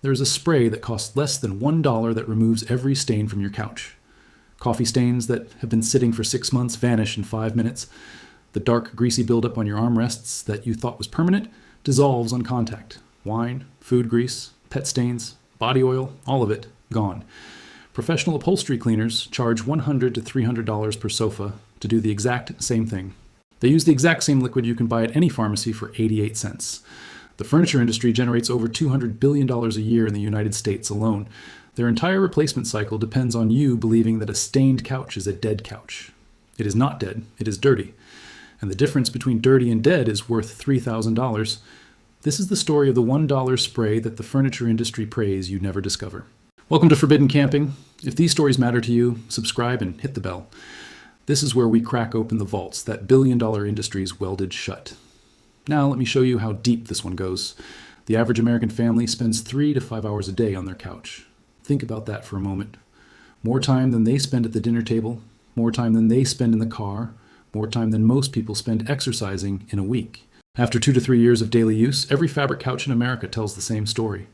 There is a spray that costs less than $1 that removes every stain from your couch. Coffee stains that have been sitting for 6 months vanish in 5 minutes. The dark, greasy buildup on your armrests that you thought was permanent dissolves on contact. Wine, food grease, pet stains, body oil, all of it gone. Professional upholstery cleaners charge $100 to $300 per sofa to do the exact same thing. They use the exact same liquid you can buy at any pharmacy for 88 cents. The furniture industry generates over $200 billion a year in the United States alone. Their entire replacement cycle depends on you believing that a stained couch is a dead couch. It is not dead, it is dirty. And the difference between dirty and dead is worth $3,000. This is the story of the $1 spray that the furniture industry prays you never discover. Welcome to Forbidden Camping. If these stories matter to you, subscribe and hit the bell. This is where we crack open the vaults that billion-dollar industries welded shut. Now let me show you how deep this one goes. The average American family spends 3 to 5 hours a day on their couch. Think about that for a moment. More time than they spend at the dinner table, more time than they spend in the car, more time than most people spend exercising in a week. After 2 to 3 years of daily use, every fabric couch in America tells the same story.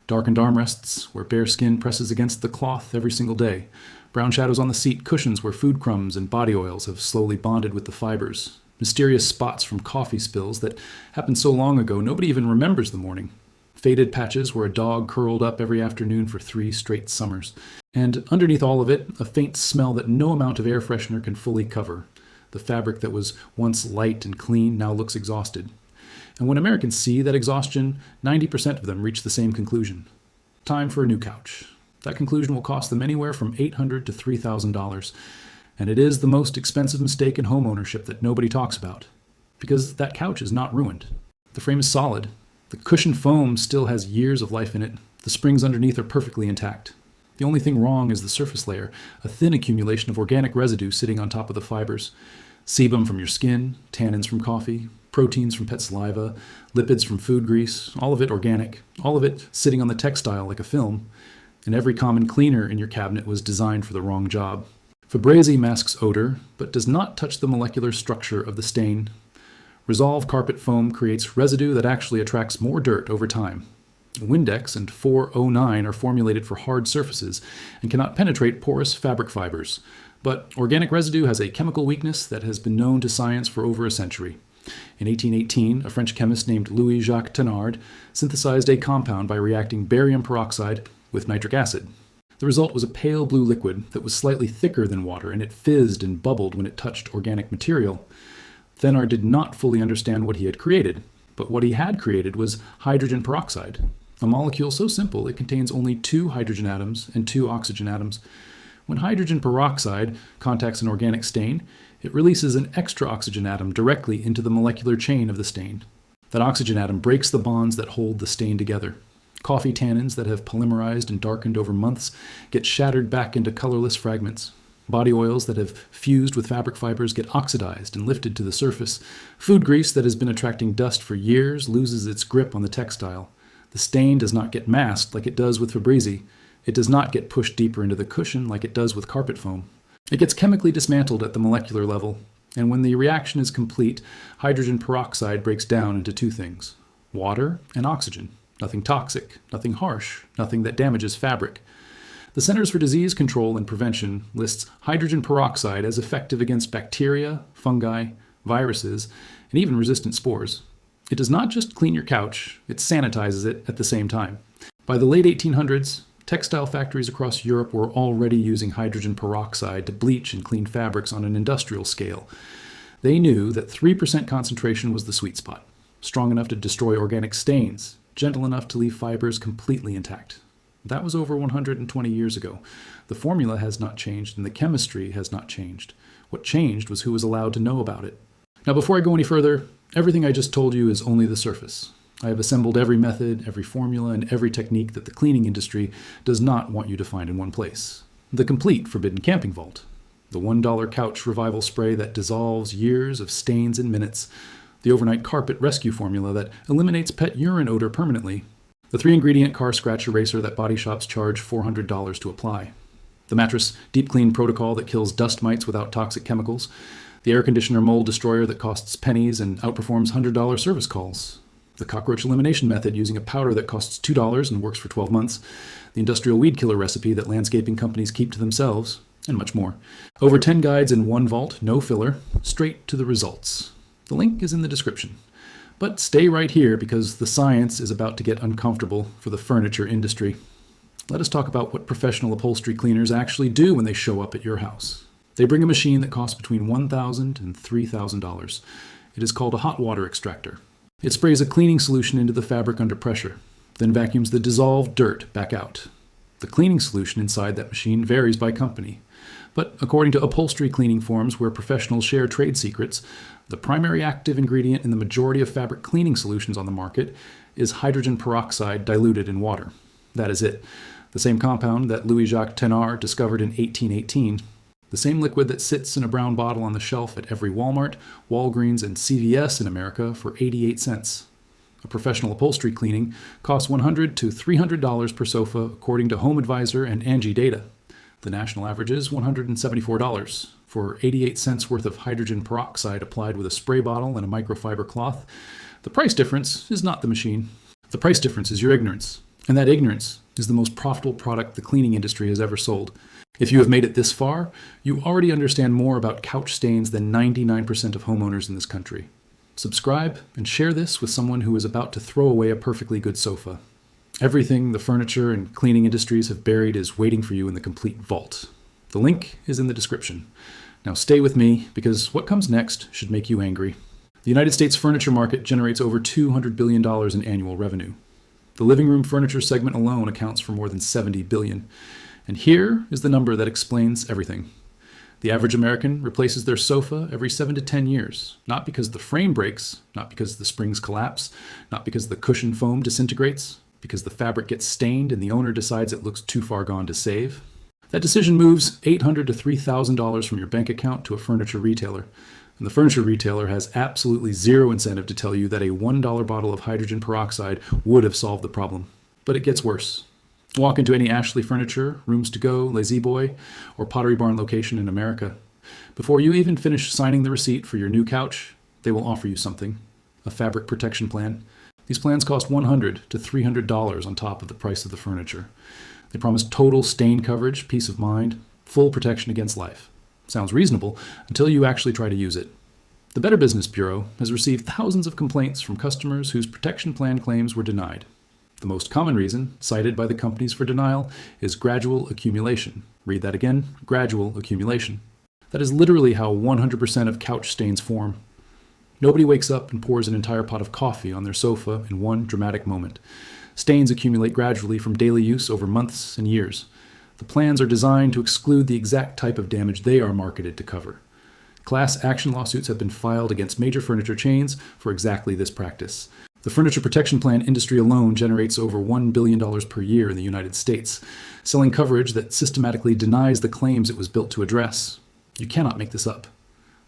Darkened armrests, where bare skin presses against the cloth every single day. Brown shadows on the seat cushions where food crumbs and body oils have slowly bonded with the fibers. Mysterious spots from coffee spills that happened so long ago nobody even remembers the morning. Faded patches where a dog curled up every afternoon for 3 straight summers. And underneath all of it, a faint smell that no amount of air freshener can fully cover. The fabric that was once light and clean now looks exhausted. And when Americans see that exhaustion, 90% of them reach the same conclusion. Time for a new couch. That conclusion will cost them anywhere from $800 to $3,000. And it is the most expensive mistake in home ownership that nobody talks about. Because that couch is not ruined. The frame is solid. The cushion foam still has years of life in it. The springs underneath are perfectly intact. The only thing wrong is the surface layer, a thin accumulation of organic residue sitting on top of the fibers. Sebum from your skin, tannins from coffee, proteins from pet saliva, lipids from food grease, all of it organic, all of it sitting on the textile like a film. And every common cleaner in your cabinet was designed for the wrong job. Febreze masks odor, but does not touch the molecular structure of the stain. Resolve carpet foam creates residue that actually attracts more dirt over time. Windex and 409 are formulated for hard surfaces and cannot penetrate porous fabric fibers. But organic residue has a chemical weakness that has been known to science for over a century. In 1818, a French chemist named Louis-Jacques Thénard synthesized a compound by reacting barium peroxide with nitric acid. The result was a pale blue liquid that was slightly thicker than water, and it fizzed and bubbled when it touched organic material. Thénard did not fully understand what he had created, but what he had created was hydrogen peroxide, a molecule so simple it contains only 2 hydrogen atoms and 2 oxygen atoms. When hydrogen peroxide contacts an organic stain, it releases an extra oxygen atom directly into the molecular chain of the stain. That oxygen atom breaks the bonds that hold the stain together. Coffee tannins that have polymerized and darkened over months get shattered back into colorless fragments. Body oils that have fused with fabric fibers get oxidized and lifted to the surface. Food grease that has been attracting dust for years loses its grip on the textile. The stain does not get masked like it does with Febreze. It does not get pushed deeper into the cushion like it does with carpet foam. It gets chemically dismantled at the molecular level, and when the reaction is complete, hydrogen peroxide breaks down into 2 things: water and oxygen. Nothing toxic, nothing harsh, nothing that damages fabric. The Centers for Disease Control and Prevention lists hydrogen peroxide as effective against bacteria, fungi, viruses, and even resistant spores. It does not just clean your couch, it sanitizes it at the same time. By the late 1800s, textile factories across Europe were already using hydrogen peroxide to bleach and clean fabrics on an industrial scale. They knew that 3% concentration was the sweet spot, strong enough to destroy organic stains, gentle enough to leave fibers completely intact. That was over 120 years ago. The formula has not changed and the chemistry has not changed. What changed was who was allowed to know about it. Now, before I go any further, everything I just told you is only the surface. I have assembled every method, every formula, and every technique that the cleaning industry does not want you to find in one place. The complete Forbidden Camping Vault. The $1 couch revival spray that dissolves years of stains in minutes. The overnight carpet rescue formula that eliminates pet urine odor permanently. The 3-ingredient car scratch eraser that body shops charge $400 to apply. The mattress deep clean protocol that kills dust mites without toxic chemicals. The air conditioner mold destroyer that costs pennies and outperforms $100 service calls. The cockroach elimination method using a powder that costs $2 and works for 12 months, the industrial weed killer recipe that landscaping companies keep to themselves, and much more. Over 10 guides in one vault, no filler, straight to the results. The link is in the description. But stay right here because the science is about to get uncomfortable for the furniture industry. Let us talk about what professional upholstery cleaners actually do when they show up at your house. They bring a machine that costs between $1,000 and $3,000. It is called a hot water extractor. It sprays a cleaning solution into the fabric under pressure, then vacuums the dissolved dirt back out. The cleaning solution inside that machine varies by company. But according to upholstery cleaning forums where professionals share trade secrets, the primary active ingredient in the majority of fabric cleaning solutions on the market is hydrogen peroxide diluted in water. That is it. The same compound that Louis-Jacques Thénard discovered in 1818. The same liquid that sits in a brown bottle on the shelf at every Walmart, Walgreens, and CVS in America for 88 cents. A professional upholstery cleaning costs $100 to $300 per sofa according to Home Advisor and Angie data. The national average is $174 for 88 cents worth of hydrogen peroxide applied with a spray bottle and a microfiber cloth. The price difference is not the machine. The price difference is your ignorance. And that ignorance is the most profitable product the cleaning industry has ever sold. If you have made it this far, you already understand more about couch stains than 99% of homeowners in this country. Subscribe and share this with someone who is about to throw away a perfectly good sofa. Everything the furniture and cleaning industries have buried is waiting for you in the complete vault. The link is in the description. Now stay with me because what comes next should make you angry. The United States furniture market generates over $200 billion in annual revenue. The living room furniture segment alone accounts for more than $70 billion. And here is the number that explains everything. The average American replaces their sofa every 7 to 10 years, not because the frame breaks, not because the springs collapse, not because the cushion foam disintegrates, because the fabric gets stained and the owner decides it looks too far gone to save. That decision moves $800 to $3,000 from your bank account to a furniture retailer. And the furniture retailer has absolutely zero incentive to tell you that a $1 bottle of hydrogen peroxide would have solved the problem. But it gets worse. Walk into any Ashley Furniture, Rooms to Go, Lazy Boy, or Pottery Barn location in America. Before you even finish signing the receipt for your new couch, they will offer you something, a fabric protection plan. These plans cost $100 to $300 on top of the price of the furniture. They promise total stain coverage, peace of mind, full protection against life. Sounds reasonable until you actually try to use it. The Better Business Bureau has received thousands of complaints from customers whose protection plan claims were denied. The most common reason, cited by the companies for denial, is gradual accumulation. Read that again, gradual accumulation. That is literally how 100% of couch stains form. Nobody wakes up and pours an entire pot of coffee on their sofa in one dramatic moment. Stains accumulate gradually from daily use over months and years. The plans are designed to exclude the exact type of damage they are marketed to cover. Class action lawsuits have been filed against major furniture chains for exactly this practice. The furniture protection plan industry alone generates over $1 billion per year in the United States, selling coverage that systematically denies the claims it was built to address. You cannot make this up.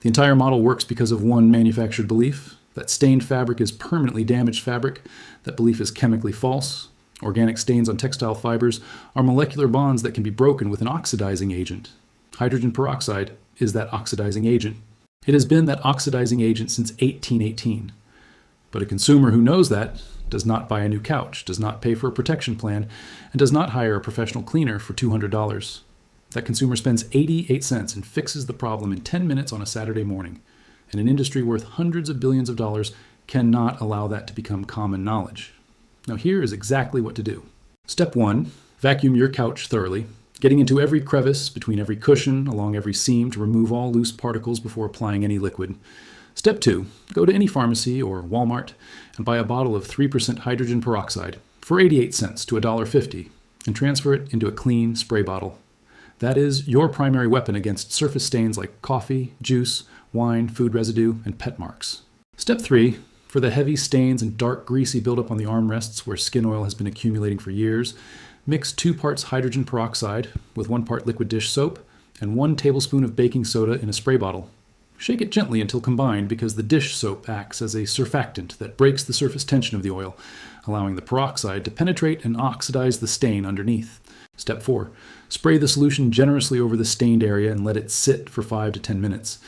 The entire model works because of one manufactured belief, that stained fabric is permanently damaged fabric. That belief is chemically false. Organic stains on textile fibers are molecular bonds that can be broken with an oxidizing agent. Hydrogen peroxide is that oxidizing agent. It has been that oxidizing agent since 1818. But a consumer who knows that does not buy a new couch, does not pay for a protection plan, and does not hire a professional cleaner for $200. That consumer spends 88 cents and fixes the problem in 10 minutes on a Saturday morning. And an industry worth hundreds of billions of dollars cannot allow that to become common knowledge. Now here is exactly what to do. Step 1, vacuum your couch thoroughly, getting into every crevice, between every cushion, along every seam to remove all loose particles before applying any liquid. Step 2, go to any pharmacy or Walmart and buy a bottle of 3% hydrogen peroxide for 88 cents to $1.50 and transfer it into a clean spray bottle. That is your primary weapon against surface stains like coffee, juice, wine, food residue, and pet marks. Step 3, for the heavy stains and dark greasy buildup on the armrests where skin oil has been accumulating for years, mix 2 parts hydrogen peroxide with 1 part liquid dish soap and 1 tablespoon of baking soda in a spray bottle. Shake it gently until combined because the dish soap acts as a surfactant that breaks the surface tension of the oil, allowing the peroxide to penetrate and oxidize the stain underneath. Step 4. Spray the solution generously over the stained area and let it sit for 5 to 10 minutes.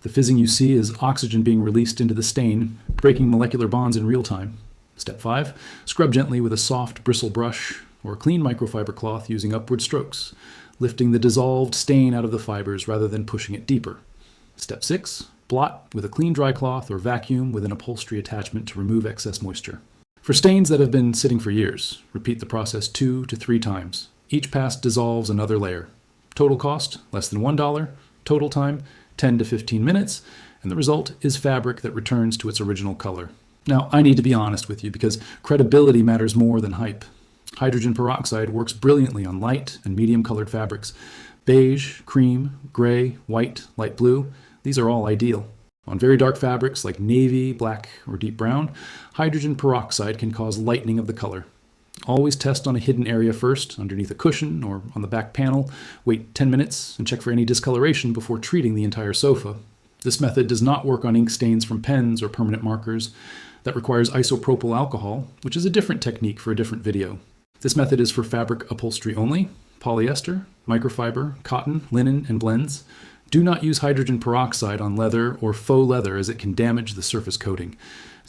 The fizzing you see is oxygen being released into the stain, breaking molecular bonds in real time. Step 5. Scrub gently with a soft bristle brush or a clean microfiber cloth using upward strokes, lifting the dissolved stain out of the fibers rather than pushing it deeper. Step 6. Blot with a clean dry cloth or vacuum with an upholstery attachment to remove excess moisture. For stains that have been sitting for years, repeat the process 2 to 3 times. Each pass dissolves another layer. Total cost, less than $1. Total time, 10 to 15 minutes. And the result is fabric that returns to its original color. Now, I need to be honest with you because credibility matters more than hype. Hydrogen peroxide works brilliantly on light and medium colored fabrics. Beige, cream, gray, white, light blue, these are all ideal. On very dark fabrics like navy, black, or deep brown, hydrogen peroxide can cause lightening of the color. Always test on a hidden area first, underneath a cushion or on the back panel. Wait 10 minutes and check for any discoloration before treating the entire sofa. This method does not work on ink stains from pens or permanent markers. That requires isopropyl alcohol, which is a different technique for a different video. This method is for fabric upholstery only, polyester, microfiber, cotton, linen, and blends. Do not use hydrogen peroxide on leather or faux leather as it can damage the surface coating.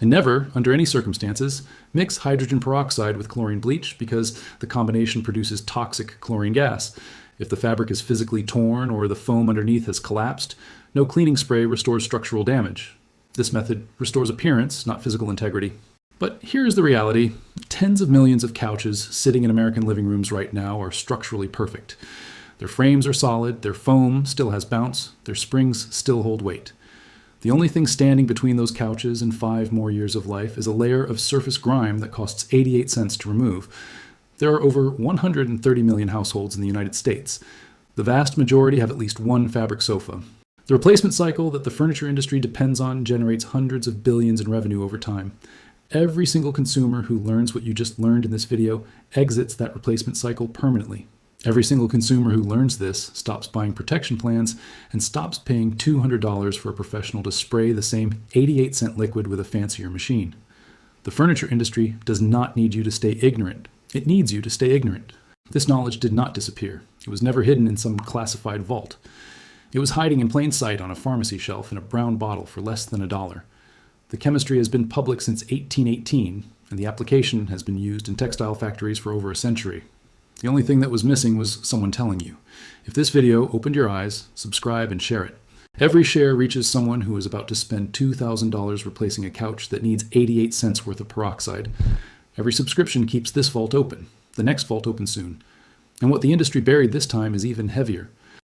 And never, under any circumstances, mix hydrogen peroxide with chlorine bleach because the combination produces toxic chlorine gas. If the fabric is physically torn or the foam underneath has collapsed, no cleaning spray restores structural damage. This method restores appearance, not physical integrity. But here's the reality. Tens of millions of couches sitting in American living rooms right now are structurally perfect. Their frames are solid, their foam still has bounce, their springs still hold weight. The only thing standing between those couches and 5 more years of life is a layer of surface grime that costs 88 cents to remove. There are over 130 million households in the United States. The vast majority have at least one fabric sofa. The replacement cycle that the furniture industry depends on generates hundreds of billions in revenue over time. Every single consumer who learns what you just learned in this video exits that replacement cycle permanently. Every single consumer who learns this stops buying protection plans and stops paying $200 for a professional to spray the same 88-cent liquid with a fancier machine. The furniture industry does not need you to stay ignorant. It needs you to stay ignorant. This knowledge did not disappear. It was never hidden in some classified vault. It was hiding in plain sight on a pharmacy shelf in a brown bottle for less than $1. The chemistry has been public since 1818, and the application has been used in textile factories for over a century. The only thing that was missing was someone telling you. If this video opened your eyes, subscribe and share it. Every share reaches someone who is about to spend $2,000 replacing a couch that needs 88 cents worth of peroxide. Every subscription keeps this vault open. The next vault opens soon. And what the industry buried this time is even heavier.